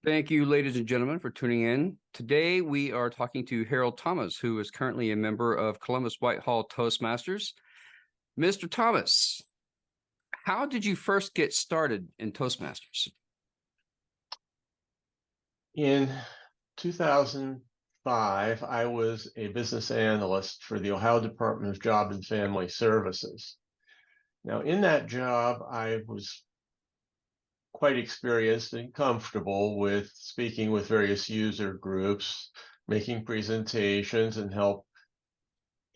Thank you, ladies and gentlemen, for tuning in. Today, we are talking to Harold Thomas, who is currently a member of Columbus Whitehall Toastmasters. Mr. Thomas, how did you first get started in Toastmasters? In 2005, I was a business analyst for the Ohio Department of Job and Family Services. Now, in that job, I was quite experienced and comfortable with speaking with various user groups, making presentations, and help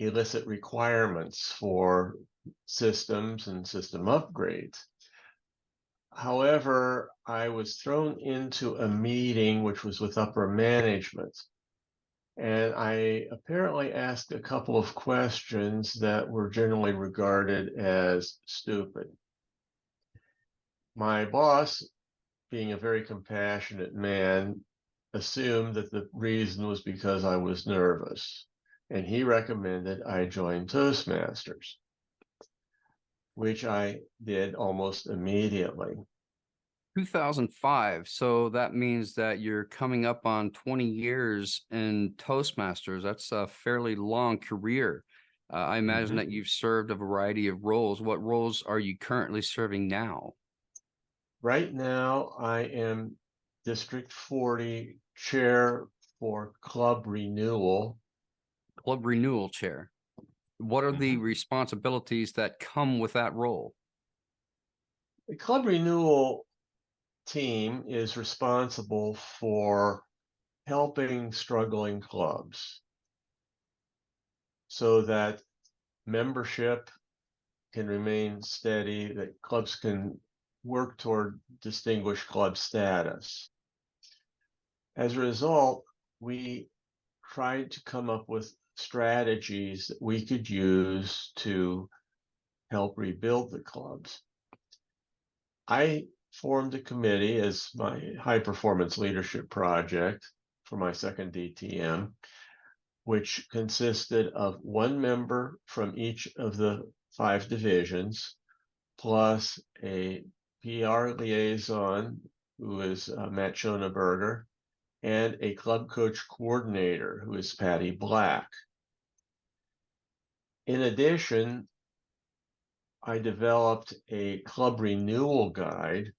elicit requirements for systems and system upgrades. However, I was thrown into a meeting which was with upper management, and I apparently asked a couple of questions that were generally regarded as stupid. My boss, being a very compassionate man, assumed that the reason was because I was nervous, and he recommended I join Toastmasters, which I did almost immediately. 2005. So that means that you're coming up on 20 years in Toastmasters. That's a fairly long career. I imagine that you've served a variety of roles. What roles are you currently serving now? Right now, I am District 40 Chair for Club Renewal. Club Renewal Chair. What are the Mhm. responsibilities that come with that role? The Club Renewal team is responsible for helping struggling clubs so that membership can remain steady, that clubs can work toward distinguished club status. As a result, we tried to come up with strategies that we could use to help rebuild the clubs. I formed a committee as my high performance leadership project for my second DTM, which consisted of one member from each of the 5 divisions, plus a PR liaison, who is Matt Schoneberger, and a club coach coordinator, who is Patty Black. In addition, I developed a club renewal guide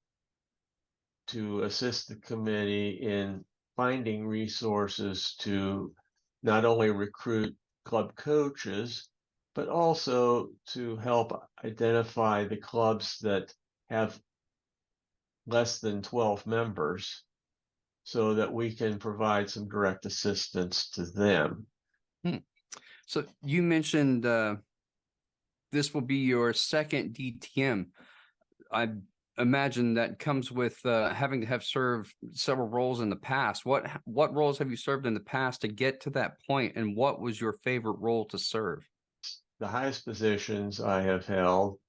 to assist the committee in finding resources to not only recruit club coaches, but also to help identify the clubs that have less than 12 members so that we can provide some direct assistance to them. So you mentioned this will be your second DTM. I imagine that comes with having to have served several roles in the past. What roles have you served in the past to get to that point, and what was your favorite role to serve? The highest positions I have held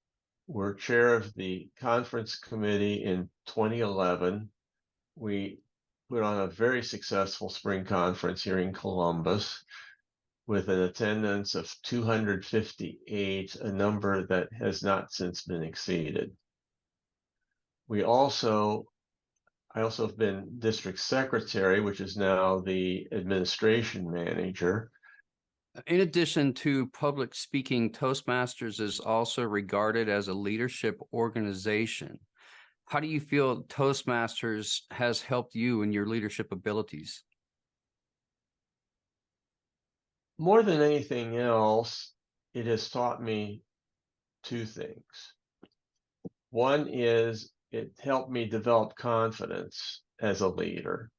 were chair of the conference committee in 2011. We put on a very successful spring conference here in Columbus with an attendance of 258, a number that has not since been exceeded. I also have been district secretary, which is now the administration manager. In addition to public speaking, Toastmasters is also regarded as a leadership organization. How do you feel Toastmasters has helped you in your leadership abilities? More than anything else, it has taught me two things. One is it helped me develop confidence as a leader,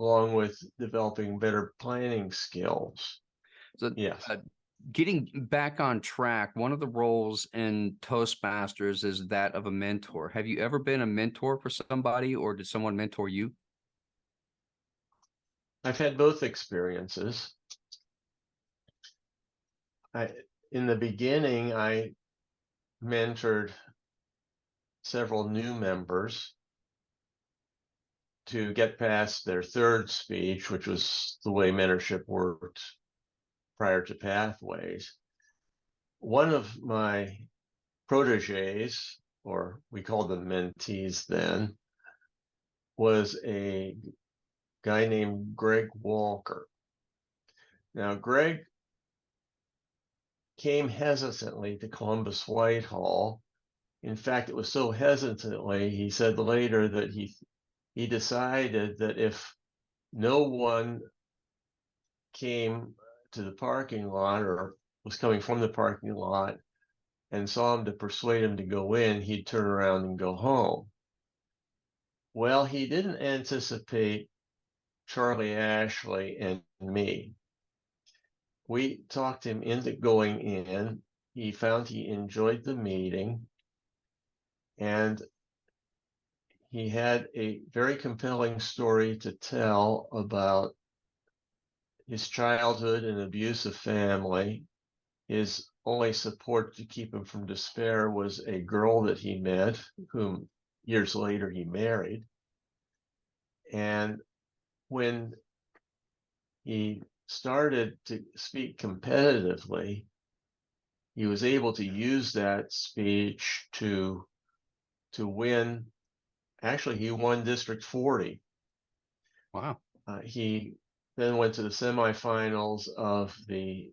along with developing better planning skills. So, Yes. getting back on track, one of the roles in Toastmasters is that of a mentor. Have you ever been a mentor for somebody, or did someone mentor you? I've had both experiences. In the beginning, I mentored several new members to get past their third speech, which was the way mentorship worked prior to Pathways. One of my proteges, or we called them mentees then, was a guy named Greg Walker. Now, Greg came hesitantly to Columbus Whitehall. In fact, it was so hesitantly, he said later that he decided that if no one came to the parking lot or was coming from the parking lot and saw him to persuade him to go in, he'd turn around and go home. Well, he didn't anticipate Charlie Ashley and me. We talked him into going in. He found he enjoyed the meeting, and he had a very compelling story to tell about his childhood and abusive family. His only support to keep him from despair was a girl that he met, whom years later he married. And when he started to speak competitively, he was able to use that speech to win. Actually, he won District 40. Wow. He then went to the semifinals of the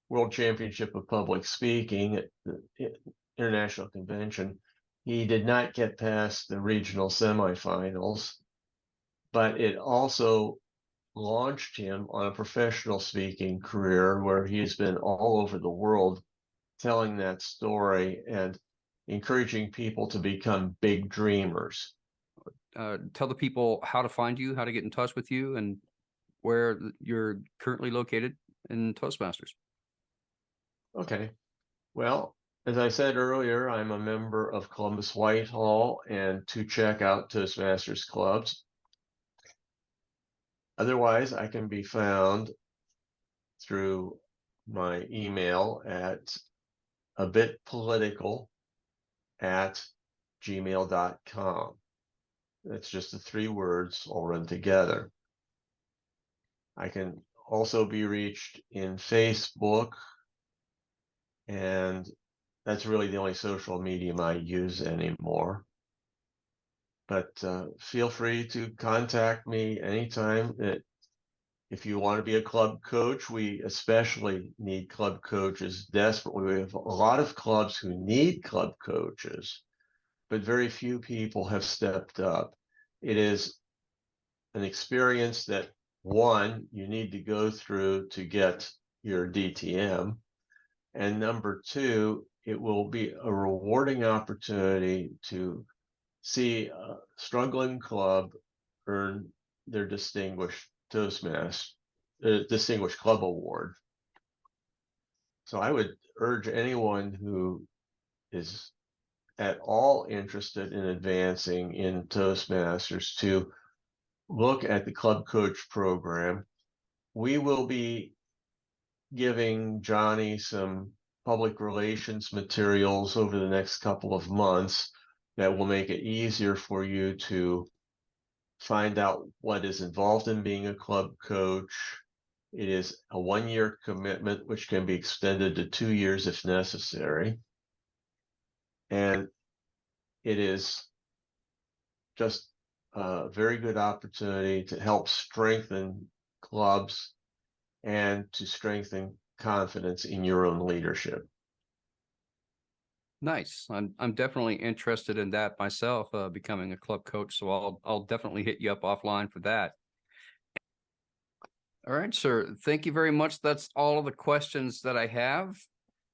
World Championship of Public Speaking at the International Convention. He did not get past the regional semifinals, but it also launched him on a professional speaking career where he's been all over the world telling that story and encouraging people to become big dreamers. Tell the people how to find you, how to get in touch with you, and where you're currently located in Toastmasters. Okay. Well, as I said earlier, I'm a member of Columbus Whitehall and to check out Toastmasters clubs. Otherwise, I can be found through my email at abitpolitical@gmail.com. That's just the 3 words all run together. I can also be reached in Facebook, and that's really the only social medium I use anymore. But feel free to contact me anytime. If you want to be a club coach, we especially need club coaches desperately. We have a lot of clubs who need club coaches, but very few people have stepped up. It is an experience that, one, you need to go through to get your DTM. And number 2, it will be a rewarding opportunity to see a struggling club earn their distinguished Distinguished Club Award. So I would urge anyone who is at all interested in advancing in Toastmasters to look at the Club Coach program. We will be giving Johnny some public relations materials over the next couple of months that will make it easier for you to find out what is involved in being a club coach. It is a 1-year commitment, which can be extended to 2 years if necessary. And it is just a very good opportunity to help strengthen clubs and to strengthen confidence in your own leadership. Nice. I'm definitely interested in that myself, becoming a club coach. So I'll definitely hit you up offline for that. All right, sir. Thank you very much. That's all of the questions that I have.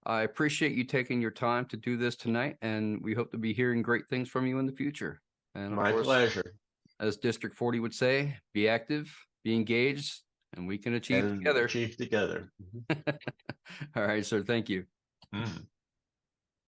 I appreciate you taking your time to do this tonight, and we hope to be hearing great things from you in the future. And of My course, pleasure. as District 40 would say, be active, be engaged, and we can achieve together. Achieve together. All right, sir. Thank you. Mm.